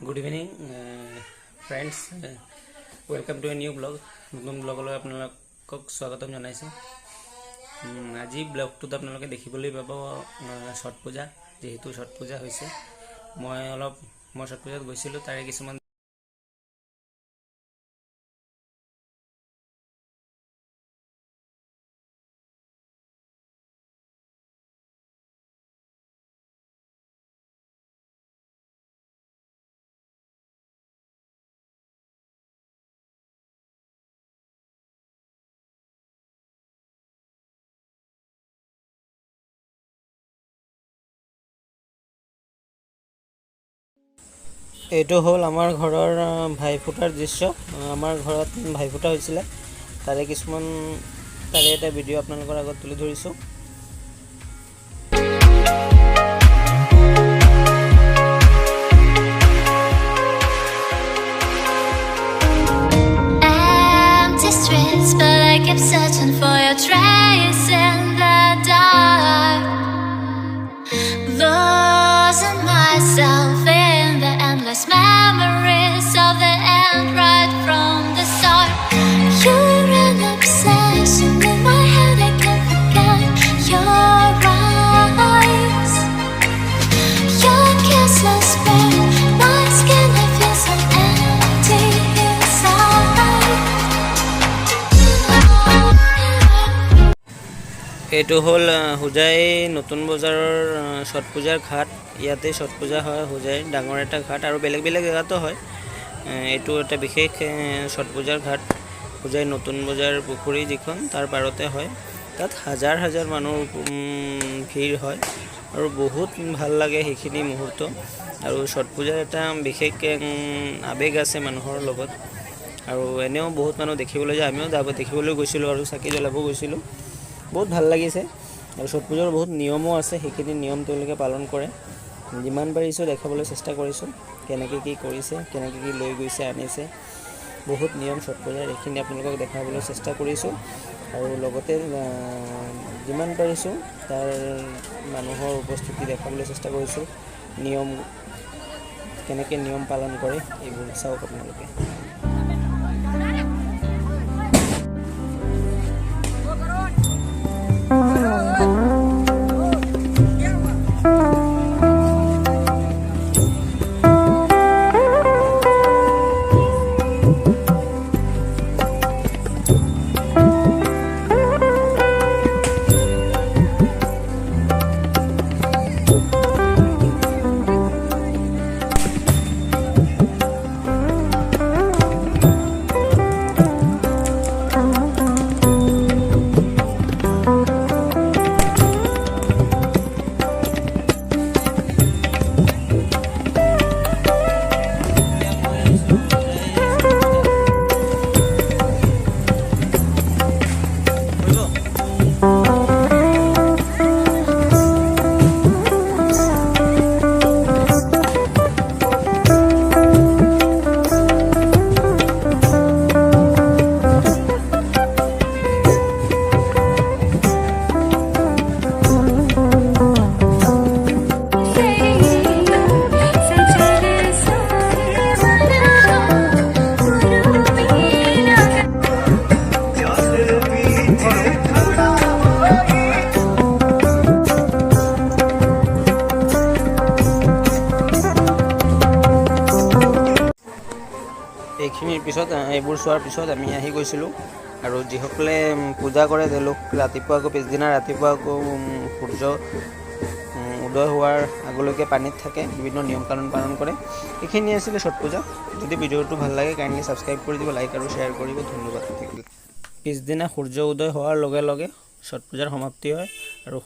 Good evening, friends. Welcome to a new blog. নতুন ব্লগলৈ আপোনালোকক স্বাগতম জনাইছো। আজি ব্লগটোত আপোনালোকে দেখিবলৈ পাব ছট পূজা, যেহেতু ছট পূজা হৈছে। মই ছট পূজাত গৈছিলোঁ, তাৰে কিছুমান এইটো হ'ল আমাৰ ঘৰৰ ভাইফোঁটাৰ দৃশ্য। আমাৰ ঘৰত ভাইফোঁটা হৈছিলে, তাৰে এটা ভিডিঅ' আপোনালোকৰ আগত তুলি ধৰিছোঁ। But I kept searching for your trace in the dark, losing myself in the endless memories of the end right from the start. You're an obsession in my head, I can't forget your eyes. Your kisses burn my skin, I feel so empty inside. এইটো হ'ল হজাই নতুন বজাৰৰ ছট পূজাৰ ঘাট। ইয়াতে ছট পূজা হয়, হজাই ডাঙৰ এটা ঘাট, আৰু বেলেগ বেলেগ জেগাতো হয়। এইটো এটা বিশেষ ছট পূজাৰ ঘাট। হজাই নতুন বজাৰ পুখুৰী যিখন, তাৰ পাৰতে হয়। তাত হাজাৰ হাজাৰ মানুহ ভিৰ হয় আৰু বহুত ভাল লাগে সেইখিনি মুহূৰ্ত। আৰু ছট পূজাৰ এটা বিশেষ আৱেগ আছে মানুহৰ লগত। আৰু এনেও বহুত মানুহ দেখিবলৈ যায়, আমিও দেখিবলৈ গৈছিলোঁ আৰু চাকি জ্বলাব গৈছিলোঁ। বহুত ভাল লাগিছে। আৰু ছট পূজাৰ বহুত নিয়মো আছে, সেইখিনি নিয়ম তেওঁলোকে পালন কৰে। যিমান পাৰিছোঁ দেখাবলৈ চেষ্টা কৰিছোঁ, কেনেকৈ কি কৰিছে, কেনেকৈ কি লৈ গৈছে আনিছে। বহুত নিয়ম ছট পূজাৰ, এইখিনি আপোনালোকক দেখাবলৈ চেষ্টা কৰিছোঁ। আৰু লগতে যিমান পাৰিছোঁ তাৰ মানুহৰ উপস্থিতি দেখাবলৈ চেষ্টা কৰিছোঁ। নিয়ম কেনেকৈ নিয়ম পালন কৰে এইবোৰ চাওক আপোনালোকে। এইখিনিৰ পিছত এইবোৰ চোৱাৰ পিছত আমি আহি গৈছিলোঁ। আৰু যিসকলে পূজা কৰে তেওঁলোক ৰাতিপুৱা আকৌ পিছদিনা ৰাতিপুৱা আকৌ সূৰ্য উদয় হোৱাৰ আগলৈকে পানীত থাকে, বিভিন্ন নিয়ম কানুন পালন কৰে। এইখিনি আছিলে ছট পূজা। যদি ভিডিঅ'টো ভাল লাগে কাইণ্ডলি ছাবস্ক্ৰাইব কৰি দিব, লাইক আৰু শ্বেয়াৰ কৰিব। ধন্যবাদ থাকিল। পিছদিনা সূৰ্য উদয় হোৱাৰ লগে লগে ছট পূজাৰ সমাপ্তি হয় আৰু